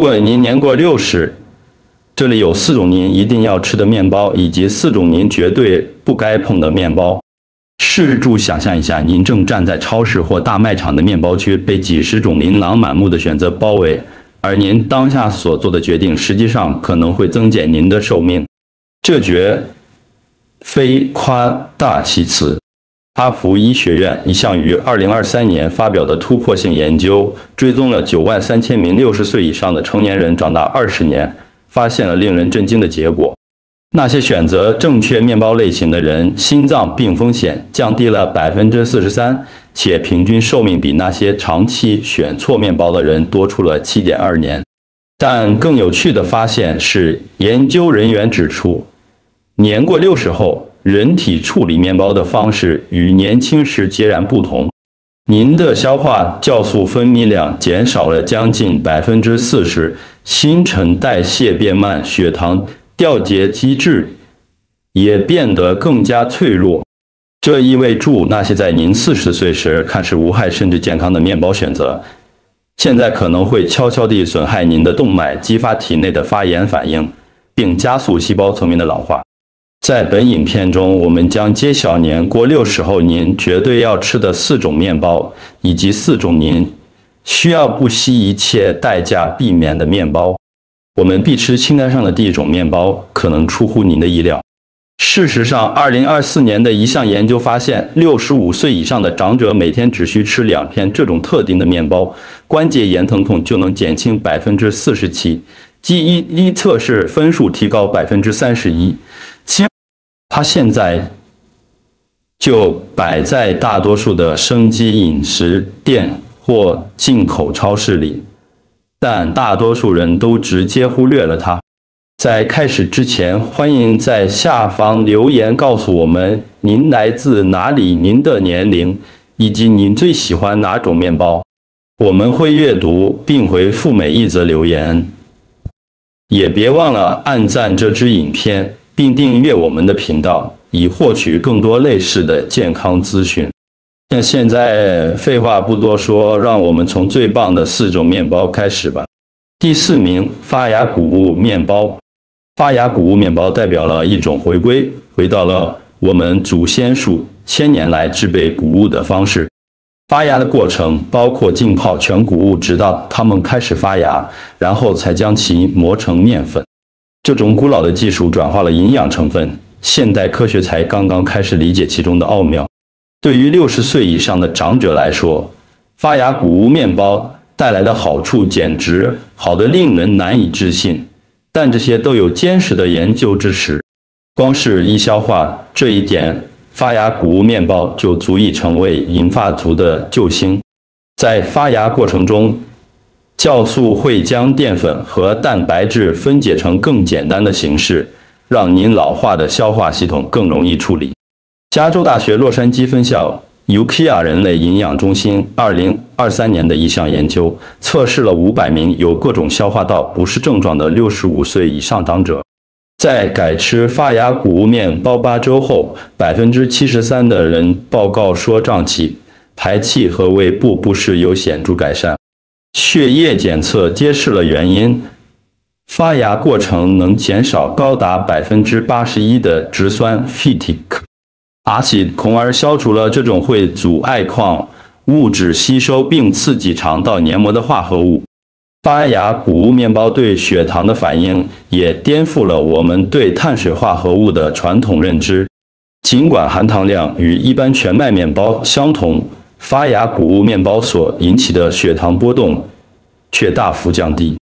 果您年过60，这里有4种您一定要吃的面包，以及4种您绝对不该碰的面包。试着想象一下，您正站在超市或大卖场的面包区，被几十种琳琅满目的选择包围，而您当下所做的决定，实际上可能会增减您的寿命。这绝非夸大其词。哈佛医学院一项于2023年发表的突破性研究，追踪了93000名60岁以上的成年人长达20年，发现了令人震惊的结果。那些选择正确面包类型的人，心脏病风险降低了43%，且平均寿命比那些长期选错面包的人多出了7.2年。但更有趣的发现是，研究人员指出，年过60后，人体处理面包的方式与年轻时截然不同。您的消化酵素分泌量减少了将近40%，新陈代谢变慢，血糖调节机制也变得更加脆弱。这意味着那些在您40岁时看似无害甚至健康的面包选择，现在可能会悄悄地损害您的动脉，激发体内的发炎反应，并加速细胞层面的老化。在本影片中，我们将揭晓年过60后您绝对要吃的4种面包，以及4种您需要不惜一切代价避免的面包。我们必吃清单上的第一种面包可能出乎您的意料。事实上，2024年的一项研究发现，65岁以上的长者每天只需吃2片这种特定的面包，关节炎疼痛就能减轻47%，记忆力测试分数提高31%。它现在就摆在大多数的生机饮食店或进口超市里，但大多数人都直接忽略了它。在开始之前，欢迎在下方留言告诉我们您来自哪里、您的年龄，以及您最喜欢哪种面包。我们会阅读并回复每一则留言。也别忘了按赞这支影片，并订阅我们的频道，以获取更多类似的健康资讯。那现在废话不多说，让我们从最棒的4种面包开始吧。第4名，发芽谷物面包。发芽谷物面包代表了一种回到了我们祖先数千年来制备谷物的方式。发芽的过程包括浸泡全谷物，直到它们开始发芽，然后才将其磨成面粉。这种古老的技术转化了营养成分，现代科学才刚刚开始理解其中的奥妙。对于60岁以上的长者来说，发芽谷物面包带来的好处简直好得令人难以置信，但这些都有坚实的研究支持。光是易消化这一点，发芽谷物面包就足以成为银发族的救星。在发芽过程中，酵素会将淀粉和蛋白质分解成更简单的形式，让您老化的消化系统更容易处理。加州大学洛杉矶分校 UKIA 人类营养中心2023年的一项研究，测试了500名有各种消化道不适症状的65岁以上长者。在改吃发芽谷物面包8周后，73%的人报告说胀气、排气和胃部不适有显著改善。血液检测揭示了原因，发芽过程能减少高达81%的植酸 phytic acid， 从而消除了这种会阻碍矿物质吸收并刺激肠道黏膜的化合物。发芽谷物面包对血糖的反应也颠覆了我们对碳水化合物的传统认知。尽管含糖量与一般全麦面包相同，发芽谷物面包所引起的血糖波动却大幅降低。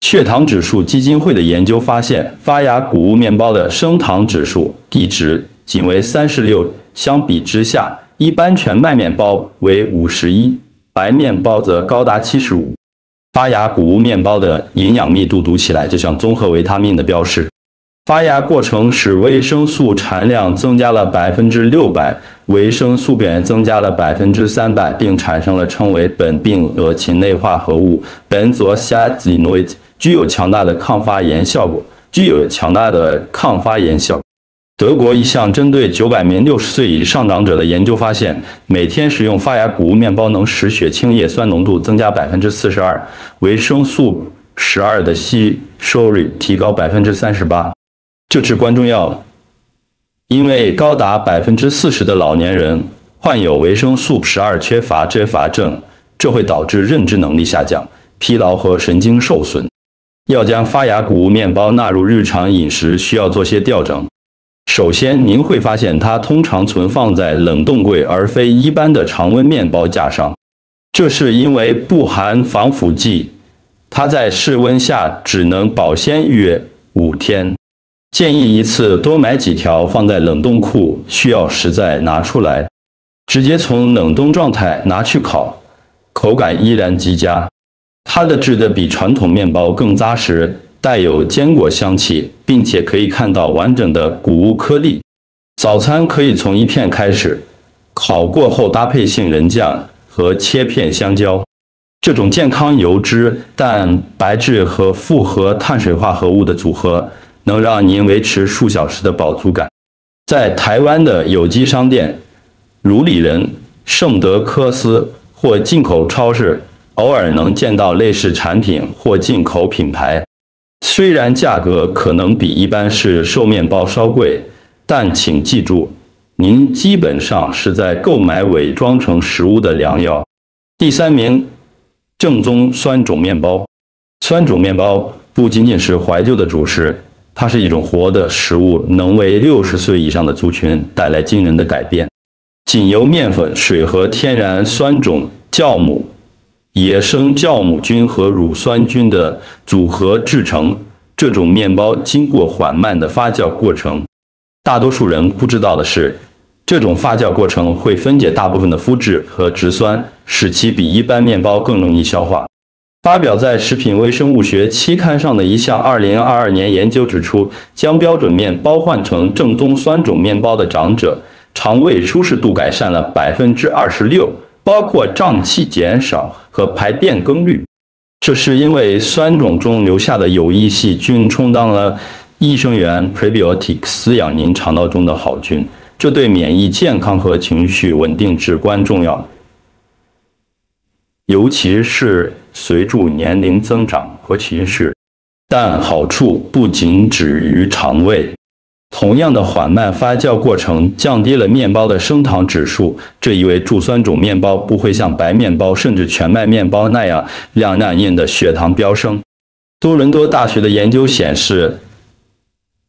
血糖指数基金会的研究发现，发芽谷物面包的升糖指数 D 值仅为36，相比之下，一般全麦面包为51，白面包则高达75。发芽谷物面包的营养密度读起来就像综合维他命的标示。发芽过程使维生素产量增加了600%，维生素源增加了300%，并产生了称为苯并腭腈类化合物 benzoxazinoid， 具有强大的抗发炎效果。德国一项针对900名60岁以上长者的研究发现，每天食用发芽谷物面包能使血清叶酸浓度增加42%，维生素 SUP12的吸收率提高38%。这至关重要，因为高达40%的老年人患有维生素12缺乏症，这会导致认知能力下降、疲劳和神经受损。要将发芽谷物面包纳入日常饮食，需要做些调整。首先，您会发现它通常存放在冷冻柜，而非一般的常温面包架上。这是因为不含防腐剂，它在室温下只能保鲜约5天。建议一次多买几条放在冷冻库，需要时再拿出来，直接从冷冻状态拿去烤，口感依然极佳。它的质地比传统面包更扎实，带有坚果香气，并且可以看到完整的谷物颗粒。早餐可以从1片开始，烤过后搭配杏仁酱和切片香蕉。这种健康油脂、蛋白质和复合碳水化合物的组合，能让您维持数小时的饱足感。在台湾的有机商店，如里仁、圣德科斯或进口超市，偶尔能见到类似产品或进口品牌。虽然价格可能比一般市售面包稍贵，但请记住，您基本上是在购买伪装成食物的良药。第3名，正宗酸种面包。酸种面包不仅仅是怀旧的主食，它是一种活的食物，能为60岁以上的族群带来惊人的改变。仅由面粉、水和天然酸种酵母、野生酵母菌和乳酸菌的组合制成。这种面包经过缓慢的发酵过程，大多数人不知道的是，这种发酵过程会分解大部分的麸质和植酸，使其比一般面包更容易消化。发表在《食品微生物学》期刊上的一项2022年研究指出，将标准面包换成正宗酸种面包的长者，肠胃舒适度改善了26%，包括胀气减少和排便更率。这是因为酸种中留下的有益细菌充当了益生元 prebiotics， 饲养您肠道中的好菌，这对免疫健康和情绪稳定至关重要，尤其是随着年龄增长和情绪。但好处不仅止于肠胃。同样的缓慢发酵过程降低了面包的升糖指数，这意味着酸种面包不会像白面包甚至全麦面包那样亮眼的血糖飙升。多伦多大学的研究显示，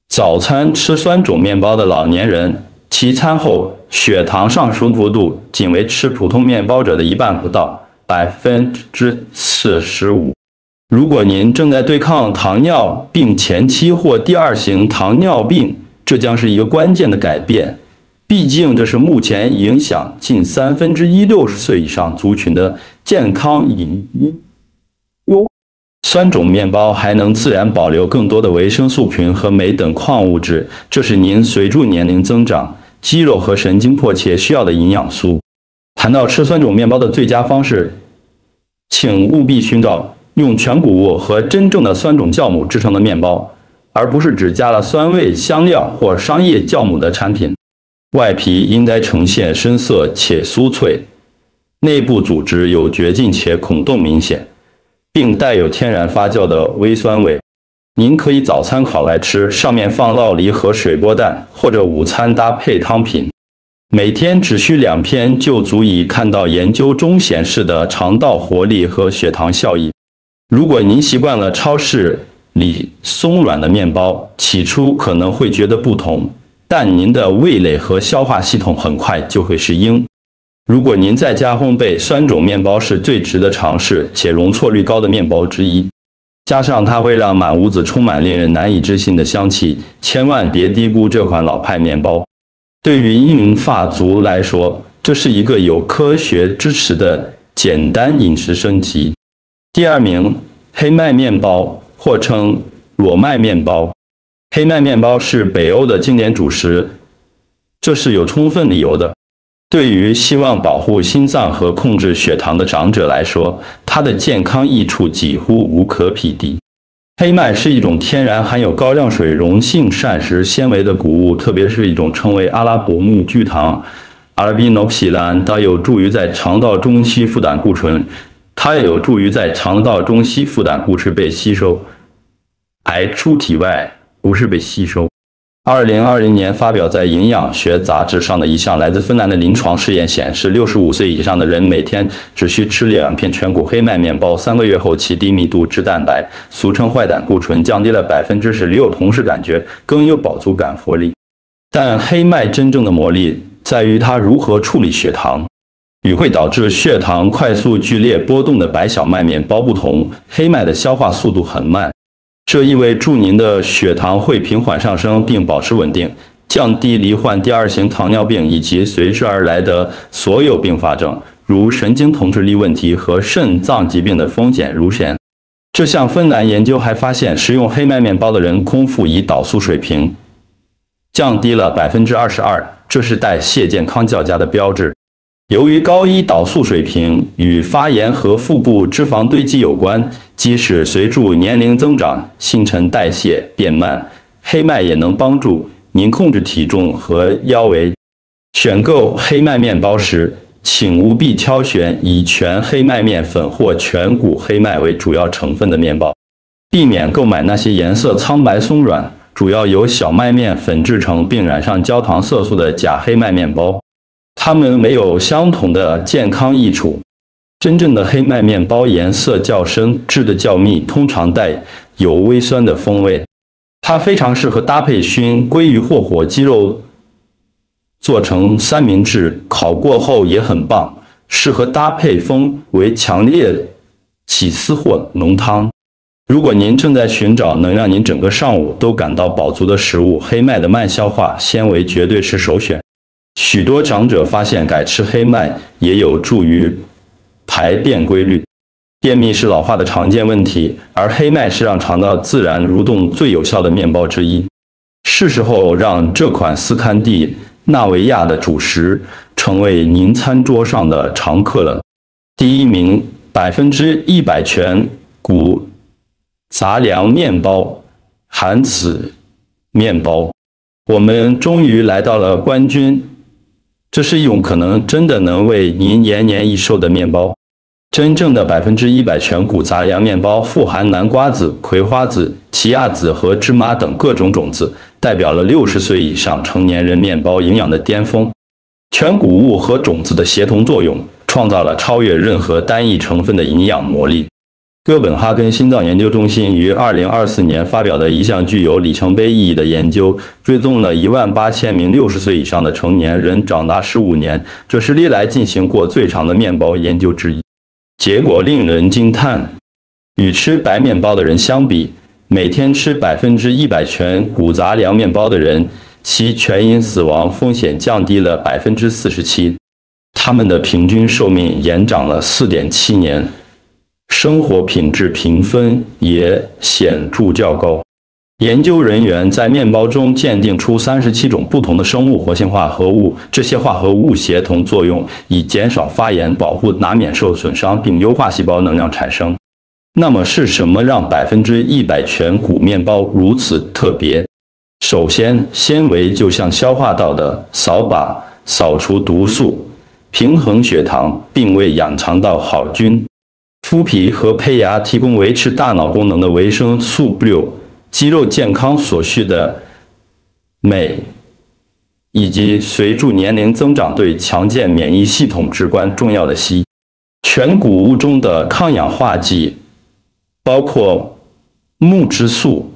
早餐吃酸种面包的老年人，其餐后血糖上升幅度仅为吃普通面包者的一半不到，45%。如果您正在对抗糖尿病前期或第2型糖尿病，这将是一个关键的改变，毕竟这是目前影响近1/3 60岁以上族群的健康隐忧。酸种面包还能自然保留更多的维生素群和镁等矿物质，这是您随着年龄增长、肌肉和神经迫切需要的营养素。谈到吃酸种面包的最佳方式，请务必寻找用全谷物和真正的酸种酵母制成的面包，而不是只加了酸味、香料或商业酵母的产品。外皮应该呈现深色且酥脆，内部组织有嚼劲且孔洞明显，并带有天然发酵的微酸味。您可以早餐烤来吃，上面放酪梨和水波蛋，或者午餐搭配汤品。每天只需2片就足以看到研究中显示的肠道活力和血糖效益。如果您习惯了超市里松软的面包，起初可能会觉得不同，但您的味蕾和消化系统很快就会适应。如果您在家烘焙，酸种面包是最值得尝试且容错率高的面包之一，加上它会让满屋子充满令人难以置信的香气，千万别低估这款老派面包。对于英法族来说，这是一个有科学支持的简单饮食升级。第2名，黑麦面包，或称裸麦面包。黑麦面包是北欧的经典主食，这是有充分理由的。对于希望保护心脏和控制血糖的长者来说，它的健康益处几乎无可匹敌。黑麦是一种天然含有高量水溶性膳食纤维的谷物，特别是一种称为阿拉伯木聚糖 （Arabinoxylan） 它有助于在肠道中吸附胆固醇，它也有助于在肠道中吸附胆固醇被吸收，排出体外，不是被吸收。2020年发表在《营养学杂志》上的一项来自芬兰的临床试验显示，65岁以上的人每天只需吃2片全谷黑麦面包，3个月后其低密度脂蛋白，俗称坏胆固醇，降低了16%，同时感觉更有饱足感、活力。但黑麦真正的魔力在于它如何处理血糖。与会导致血糖快速剧烈波动的白小麦面包不同，黑麦的消化速度很慢。这意味着您的血糖会平缓上升并保持稳定，降低罹患第2型糖尿病以及随之而来的所有并发症，如神经统治力问题和肾脏疾病的风险如前。这项芬兰研究还发现，食用黑麦面包的人空腹胰岛素水平降低了22%，这是代谢健康较佳的标志。由于高胰岛素水平与发炎和腹部脂肪堆积有关，即使随着年龄增长，新陈代谢变慢，黑麦也能帮助您控制体重和腰围。选购黑麦面包时，请务必挑选以全黑麦面粉或全谷黑麦为主要成分的面包，避免购买那些颜色苍白松软、主要由小麦面粉制成并染上焦糖色素的假黑麦面包。它们没有相同的健康益处。真正的黑麦面包颜色较深，制得较密，通常带有微酸的风味。它非常适合搭配熏鲑鱼或火鸡肉做成三明治，烤过后也很棒，适合搭配风味强烈起司或浓汤。如果您正在寻找能让您整个上午都感到饱足的食物，黑麦的慢消化纤维绝对是首选。许多长者发现改吃黑麦也有助于排便规律。便秘是老化的常见问题，而黑麦是让肠道自然蠕动最有效的面包之一。是时候让这款斯堪的纳维亚的主食成为您餐桌上的常客了。第1名，100%全谷杂粮面包——韩子面包。我们终于来到了冠军。这是一种可能真的能为您延年益寿的面包。真正的100%全谷杂粮面包富含南瓜子、葵花籽、奇亚籽和芝麻等各种种子，代表了60岁以上成年人面包营养的巅峰。全谷物和种子的协同作用，创造了超越任何单一成分的营养魔力。哥本哈根心脏研究中心于2024年发表的一项具有里程碑意义的研究，追踪了18000名60岁以上的成年人长达15年，这是历来进行过最长的面包研究之一。结果令人惊叹，与吃白面包的人相比，每天吃100%全谷杂粮面包的人，其全因死亡风险降低了47%，他们的平均寿命延长了4.7年。生活品质评分也显著较高。研究人员在面包中鉴定出37种不同的生物活性化合物，这些化合物协同作用，以减少发炎、保护拿免受损伤，并优化细胞能量产生。那么是什么让100%全谷面包如此特别？首先，纤维就像消化道的扫把，扫除毒素，平衡血糖，并为养肠道好菌。麸皮和胚芽提供维持大脑功能的维生素 B6、肌肉健康所需的镁，以及随着年龄增长对强健免疫系统至关重要的硒。全谷物中的抗氧化剂包括木质素、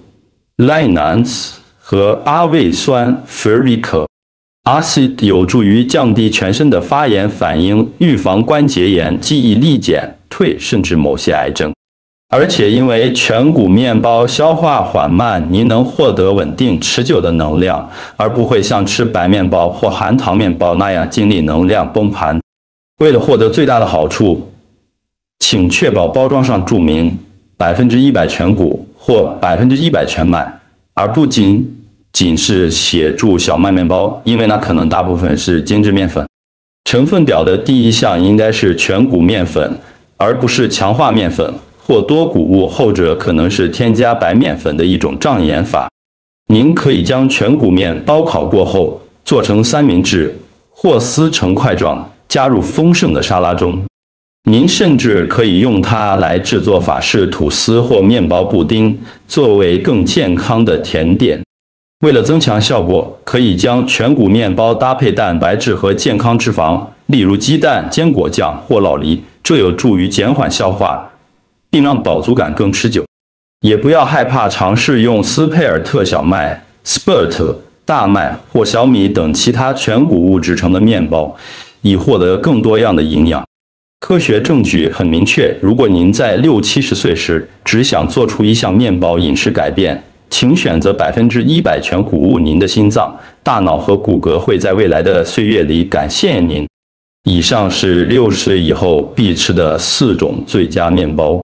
赖南子和阿魏酸 （Ferric acid）， 有助于降低全身的发炎反应，预防关节炎、记忆力减退，甚至某些癌症。而且因为全谷面包消化缓慢，您能获得稳定持久的能量，而不会像吃白面包或含糖面包那样经历能量崩盘。为了获得最大的好处，请确保包装上注明100%全谷或100%全麦，而不仅是写注小麦面包，因为那可能大部分是精制面粉。成分表的第1项应该是全谷面粉，而不是强化面粉或多谷物，后者可能是添加白面粉的一种障眼法。您可以将全谷面包烤过后做成三明治或撕成块状，加入丰盛的沙拉中。您甚至可以用它来制作法式吐司或面包布丁，作为更健康的甜点。为了增强效果，可以将全谷面包搭配蛋白质和健康脂肪，例如鸡蛋、坚果酱或老梨，这有助于减缓消化，并让饱足感更持久。也不要害怕尝试用斯佩尔特小麦、Spelt 大麦或小米等其他全谷物制成的面包，以获得更多样的营养。科学证据很明确，如果您在60-70岁时只想做出一项面包饮食改变，请选择100%全谷物。您的心脏、大脑和骨骼会在未来的岁月里感谢您。以上是60岁以后必吃的4种最佳面包。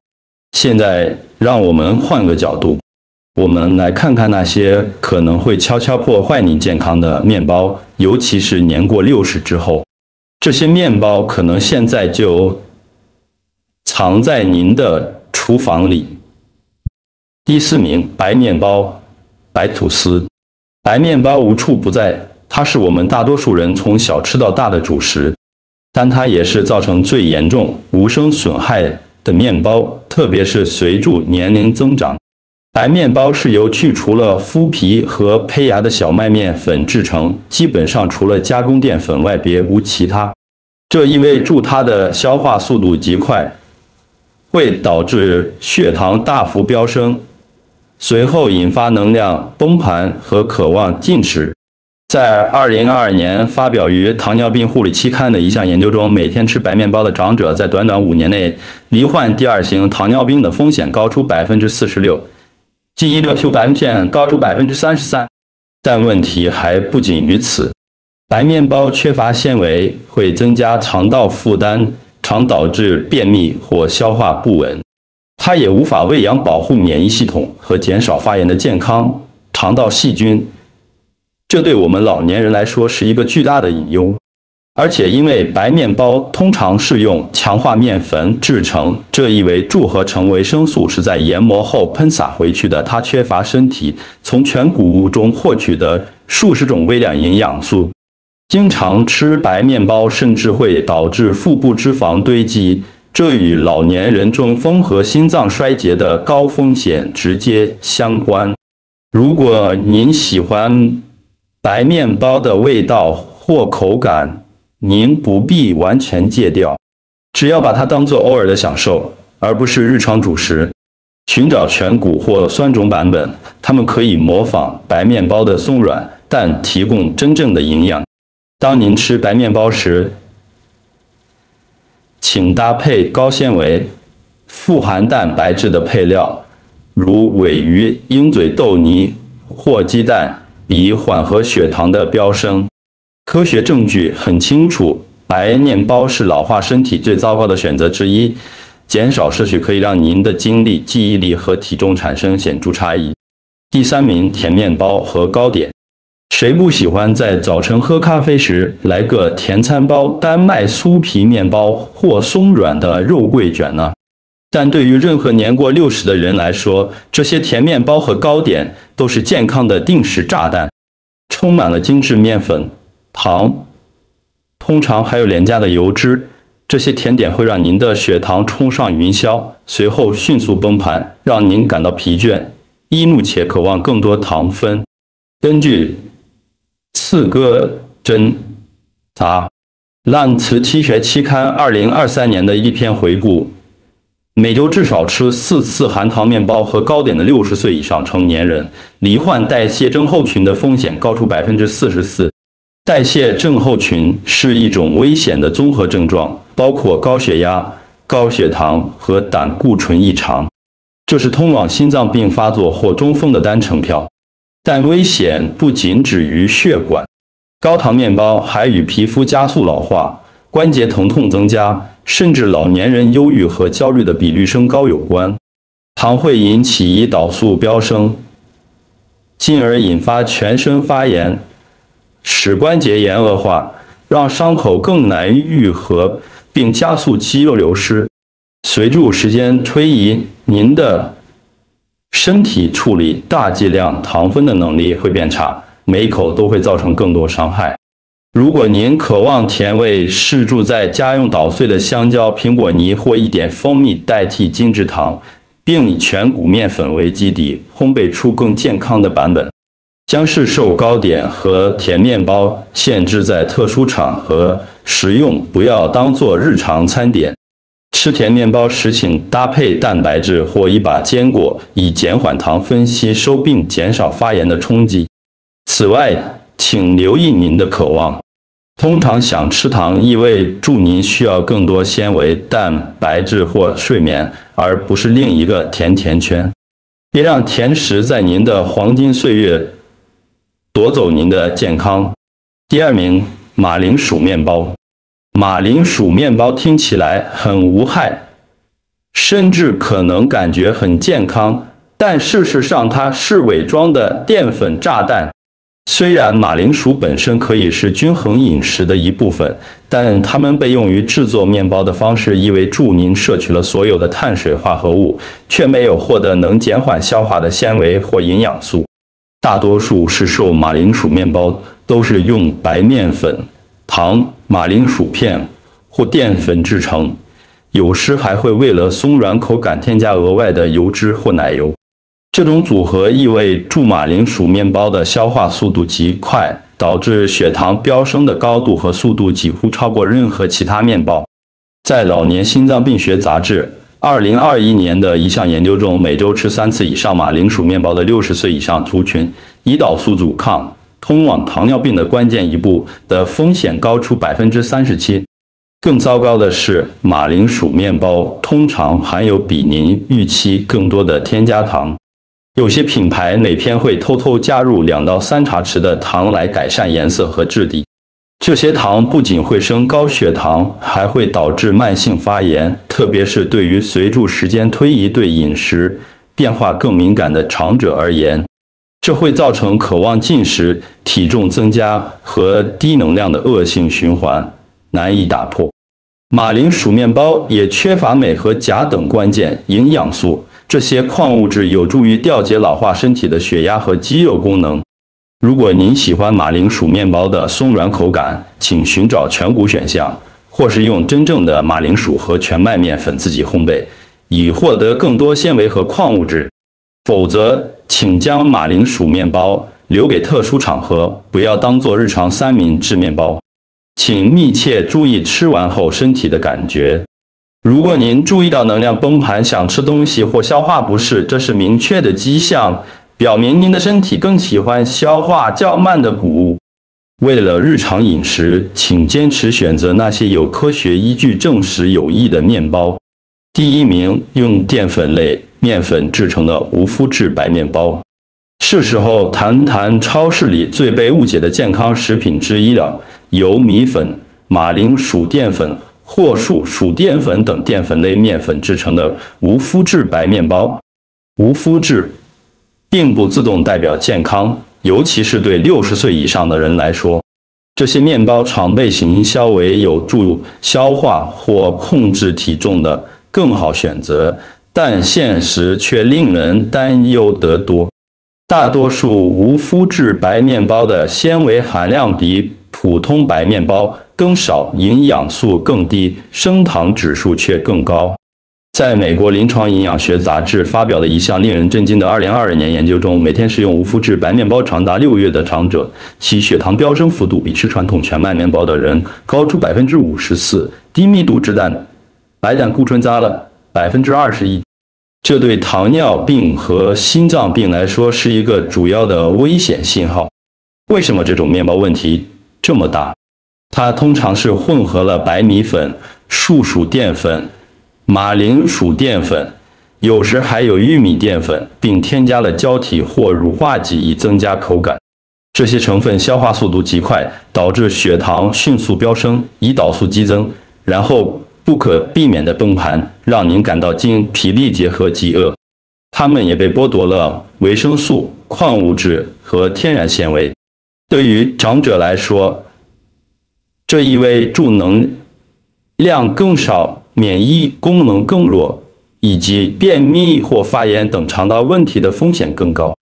现在让我们换个角度，我们来看看那些可能会悄悄破坏你健康的面包，尤其是年过60之后。这些面包可能现在就藏在您的厨房里。第4名，白面包、白吐司。白面包无处不在，它是我们大多数人从小吃到大的主食，但它也是造成最严重、无声损害的面包，特别是随着年龄增长。白面包是由去除了麸皮和胚芽的小麦面粉制成，基本上除了加工淀粉外别无其他。这意味着它的消化速度极快，会导致血糖大幅飙升，随后引发能量崩盘和渴望进食。在2022年发表于糖尿病护理期刊的一项研究中，每天吃白面包的长者在短短5年内罹患第2型糖尿病的风险高出46%。记忆力出白线高出33%，但问题还不仅于此。白面包缺乏纤维会增加肠道负担，常导致便秘或消化不稳。它也无法喂养保护免疫系统和减少发炎的健康肠道细菌，这对我们老年人来说是一个巨大的隐忧。而且因为白面包通常是用强化面粉制成，这意味着合成维生素是在研磨后喷洒回去的，它缺乏身体从全谷物中获取的数十种微量营养素。经常吃白面包甚至会导致腹部脂肪堆积，这与老年人中风和心脏衰竭的高风险直接相关。如果您喜欢白面包的味道或口感，您不必完全戒掉，只要把它当作偶尔的享受，而不是日常主食。寻找全谷或酸种版本，它们可以模仿白面包的松软，但提供真正的营养。当您吃白面包时，请搭配高纤维、富含蛋白质的配料，如鲔鱼、鹰嘴豆泥或鸡蛋，以缓和血糖的飙升。科学证据很清楚，白面包是老化身体最糟糕的选择之一。减少摄取可以让您的精力、记忆力和体重产生显著差异。第3名，甜面包和糕点。谁不喜欢在早晨喝咖啡时来个甜餐包、丹麦酥皮面包或松软的肉桂卷呢？但对于任何年过60的人来说，这些甜面包和糕点都是健康的定时炸弹，充满了精致面粉、糖，通常还有廉价的油脂。这些甜点会让您的血糖冲上云霄，随后迅速崩盘，让您感到疲倦、易怒且渴望更多糖分。根据刺戈侦查《Lancet 医学期刊》2023年的一篇回顾，每周至少吃4次含糖面包和糕点的60岁以上成年人，罹患代谢症候群的风险高出44%。代谢症候群是一种危险的综合症状，包括高血压、高血糖和胆固醇异常。这是通往心脏病发作或中风的单程票。但危险不仅止于血管，高糖面包还与皮肤加速老化、关节疼痛增加，甚至老年人忧郁和焦虑的比率升高有关。糖会引起胰岛素飙升，进而引发全身发炎，使关节炎恶化，让伤口更难愈合，并加速肌肉流失。随着时间推移，您的身体处理大剂量糖分的能力会变差，每一口都会造成更多伤害。如果您渴望甜味，试住在家用捣碎的香蕉、苹果泥或一点蜂蜜代替精制糖，并以全谷面粉为基底，烘焙出更健康的版本。将市售糕点和甜面包限制在特殊场合食用，不要当作日常餐点。吃甜面包时，请搭配蛋白质或一把坚果，以减缓糖分吸收并减少发炎的冲击。此外，请留意您的渴望。通常想吃糖意味着您需要更多纤维、蛋白质或睡眠，而不是另一个甜甜圈。别让甜食在您的黄金岁月夺走您的健康。第二名，马铃薯面包。马铃薯面包听起来很无害，甚至可能感觉很健康，但事实上它是伪装的淀粉炸弹。虽然马铃薯本身可以是均衡饮食的一部分，但它们被用于制作面包的方式意味着您摄取了所有的碳水化合物，却没有获得能减缓消化的纤维或营养素。大多数市售马铃薯面包都是用白面粉、糖、马铃薯片或淀粉制成，有时还会为了松软口感添加额外的油脂或奶油。这种组合意味着马铃薯面包的消化速度极快，导致血糖飙升的高度和速度几乎超过任何其他面包。在老年心脏病学杂志2021年的一项研究中，每周吃3次以上马铃薯面包的60岁以上族群，胰岛素阻抗通往糖尿病的关键一步的风险高出37%。更糟糕的是，马铃薯面包通常含有比您预期更多的添加糖。有些品牌每片会偷偷加入2到3茶匙的糖来改善颜色和质地。这些糖不仅会升高血糖，还会导致慢性发炎，特别是对于随着时间推移对饮食变化更敏感的长者而言。这会造成渴望进食、体重增加和低能量的恶性循环，难以打破。马铃薯面包也缺乏镁和钾等关键营养素，这些矿物质有助于调节老化身体的血压和肌肉功能。如果您喜欢马铃薯面包的松软口感，请寻找全谷选项，或是用真正的马铃薯和全麦面粉自己烘焙，以获得更多纤维和矿物质。否则，请将马铃薯面包留给特殊场合，不要当做日常三明治面包。请密切注意吃完后身体的感觉。如果您注意到能量崩盘、想吃东西或消化不适，这是明确的迹象，表明您的身体更喜欢消化较慢的谷物。为了日常饮食，请坚持选择那些有科学依据证实有益的面包。第一名，用淀粉类面粉制成的无麸质白面包。是时候谈谈超市里最被误解的健康食品之一了——由米粉、马铃薯淀粉或树薯淀粉等淀粉类面粉制成的无麸质白面包。无麸质并不自动代表健康，尤其是对60岁以上的人来说。这些面包常被行销为有助消化或控制体重的更好选择，但现实却令人担忧得多。大多数无麸质白面包的纤维含量比普通白面包更少，营养素更低，升糖指数却更高。在美国临床营养学杂志发表的一项令人震惊的2022年研究中，每天食用无麸质白面包长达6月的长者，其血糖飙升幅度比吃传统全麦面包的人高出54%，低密度脂蛋白胆固醇加了21%。这对糖尿病和心脏病来说是一个主要的危险信号。为什么这种面包问题这么大？它通常是混合了白米粉、树薯淀粉、马铃薯淀粉，有时还有玉米淀粉，并添加了胶体或乳化剂以增加口感。这些成分消化速度极快，导致血糖迅速飙升，胰岛素激增，然后不可避免的崩盘，让您感到精疲力竭和饥饿。它们也被剥夺了维生素、矿物质和天然纤维。对于长者来说，这意味着能量更少、免疫功能更弱，以及便秘或发炎等肠道问题的风险更高。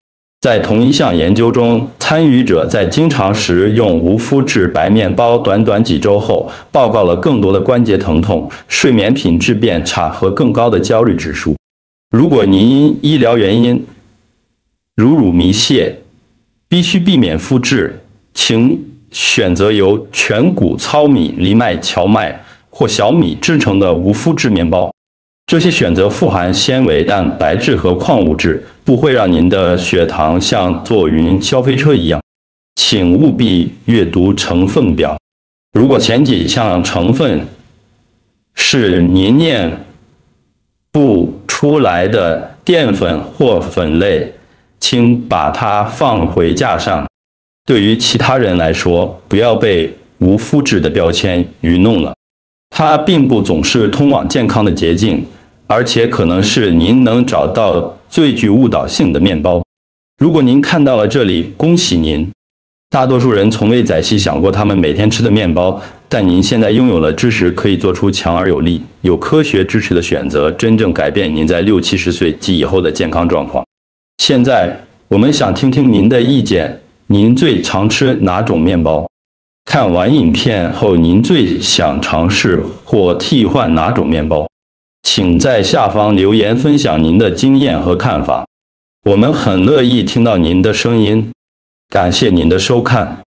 在同一项研究中，参与者在经常食用无麸质白面包短短几周后，报告了更多的关节疼痛、睡眠品质变差和更高的焦虑指数。如果您因医疗原因如乳糜泻，必须避免麸质，请选择由全谷糙米、藜麦、荞麦或小米制成的无麸质面包。这些选择富含纤维、蛋白质和矿物质，不会让您的血糖像坐云霄飞车一样。请务必阅读成分表。如果前几项成分是您念不出来的淀粉或粉类，请把它放回架上。对于其他人来说，不要被无麸质的标签愚弄了。它并不总是通往健康的捷径，而且可能是您能找到最具误导性的面包。如果您看到了这里，恭喜您！大多数人从未仔细想过他们每天吃的面包，但您现在拥有了知识，可以做出强而有力、有科学支持的选择，真正改变您在60、70岁及以后的健康状况。现在，我们想听听您的意见。您最常吃哪种面包？看完影片后，您最想尝试或替换哪种面包？请在下方留言分享您的经验和看法，我们很乐意听到您的声音。感谢您的收看。